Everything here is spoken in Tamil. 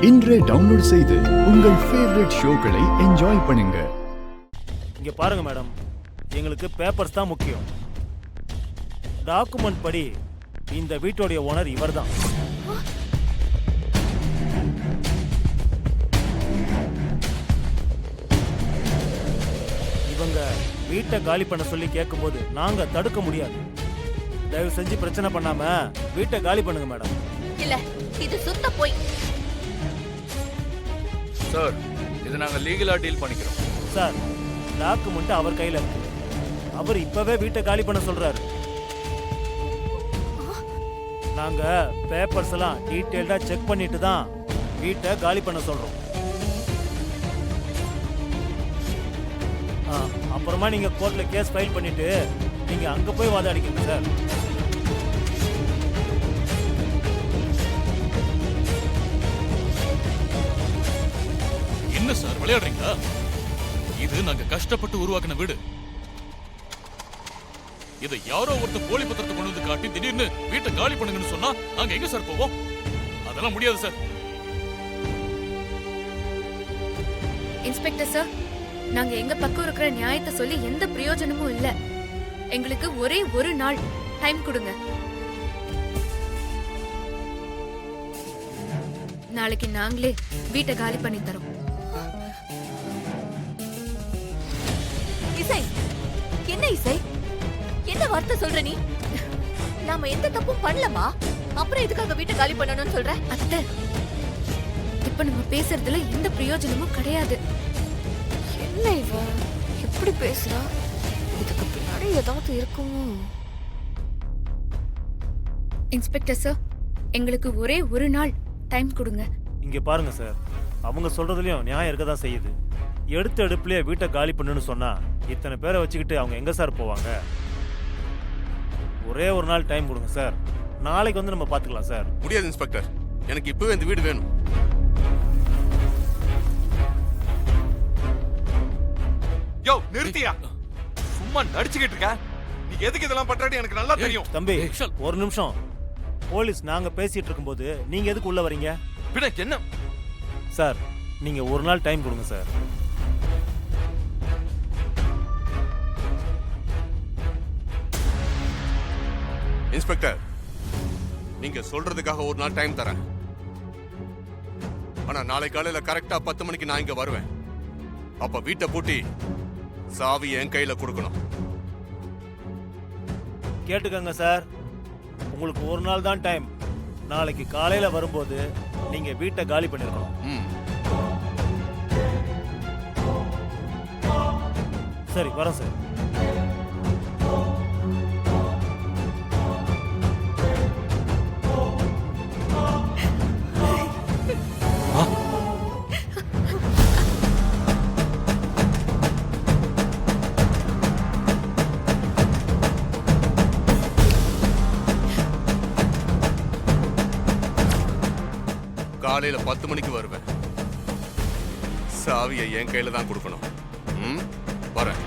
இன்றே டவுன்லோட் செய்து உங்கள் ஃபேவரட் ஷோக்களை என்ஜாய் பண்ணுங்க. இங்க பாருங்க மேடம், எங்களுக்கு பேப்பர்ஸ் தான் முக்கியம். டாக்குமெண்ட் படி இந்த வீட்டோடைய ஓனர் இவர்தான். இவங்க வீட்டை காலி பண்ண சொல்லி கேட்கும்போது நாங்க தடுக்க முடியாது. தயவு செஞ்சு பிரச்சனை பண்ணாம வீட்டை காலி பண்ணுங்க மேடம். இல்ல, இது சுத்த போய். சார், இது நாங்க லீகலா டீல் பண்ணிக்கிறோம். சார், டாக்குமெண்ட் அவர் கையில இருக்கு. அவர் இப்பவே வீட்டை காலி பண்ண சொல்றாரு. நாங்க பேப்பர்ஸ் எல்லாம் டீடைல்டா செக் பண்ணிட்டு தான் வீட்டை காலி பண்ண சொல்றோம். அப்புறமா நீங்க கோர்ட்ல கேஸ் ஃபைல் பண்ணிட்டு நீங்க அங்க போய் வாதாடிக்கணும் சார். என்ன சார் விளையாடுறீங்களா? இது நாங்க கஷ்டப்பட்டு உருவாக்கின வீடு. இதை யாரோ ஒருத்தர் போலி பத்திரத்தை கொண்டு வந்து காட்டி திடீர்னு வீட்டை காலி பண்ணுங்கன்னு சொன்னா நாங்க எங்க சார் போவோம்? அதெல்லாம் முடியாது சார். இன்ஸ்பெக்டர் சார், நாங்க எங்க பக்கம் இருக்கிற நியாயத்தை சொல்லி எந்த பிரயோஜனமும் இல்ல. எங்களுக்கு ஒரே ஒரு நாள் டைம் கொடுங்க. நாளைக்கு நாங்களே வீட்டை காலி பண்ணி தரோம். இசை, என்ன இசை, என்ன வார்த்தை சொல்ற நீ? நாம எந்த தப்பும் பண்ணலமா, அப்புறம் எதுக்காக வீட்டை காலி பண்ணணும்னு சொல்ற? அத்தை, இப்ப நம்ம பேசுறதுல எந்த பிரயோஜனமும் கிடையாது. என்ன இவ எப்படி பேசுறா? இதுக்கு பின்னாடி ஏதாவது இருக்குமோ? இன்ஸ்பெக்டர் சார், எங்களுக்கு ஒரே ஒரு நாள் டைம் கொடுங்க. இங்க பாருங்க சார், அவங்க சொல்றதுலயும் நியாயம் இருக்க தான் செய்யுது. எடுத்த எடுப்புலயே வீட்டை காலி பண்ணுன்னு சொன்னா இத்தனை பேரை வச்சுக்கிட்டு அவங்க எங்க சார் போவாங்க? ஒரே ஒரு நாள் டைம் கொடுங்க சார். நாளைக்கு வந்து நம்ம பாத்துக்கலாம் சார். முடியாது இன்ஸ்பெக்டர், எனக்கு இப்பவே இந்த வீடு வேணும். யோ நிறுத்தியா? சும்மா நடிச்சுக்கிட்டு இருக்க. நீ எதுக்கு இதெல்லாம் பண்றேன்னு எனக்கு நல்லா தெரியும். தம்பி, ஒரு நிமிஷம். போலீஸ் நாங்க பேசிட்டு இருக்கும்போது நீங்க எதுக்கு உள்ள வரீங்க? பின்ன என்ன சார், நீங்க ஒரு நாள் டைம் கொடுங்க சார். இன்ஸ்பெக்டர், நீங்க சொல்றதுக்காக ஒரு நாள் டைம் தரேன். ஆனா நாளை காலையில கரெக்டா 10 மணிக்கு நான் இங்க வருவேன். அப்ப வீட்டை பூட்டி சாவி என் கையில கொடுக்கணும். கேட்டுக்கங்க சார், உங்களுக்கு ஒரு நாள் தான் டைம். நாளைக்கு காலையில வரும்போது நீங்க வீட்டை காலி பண்ணிருக்கணும். சரி, வரேன் சார். காலையில 10 மணிக்கு வருவேன். சாவியை என் கையில தான் கொடுக்கணும். வரேன்.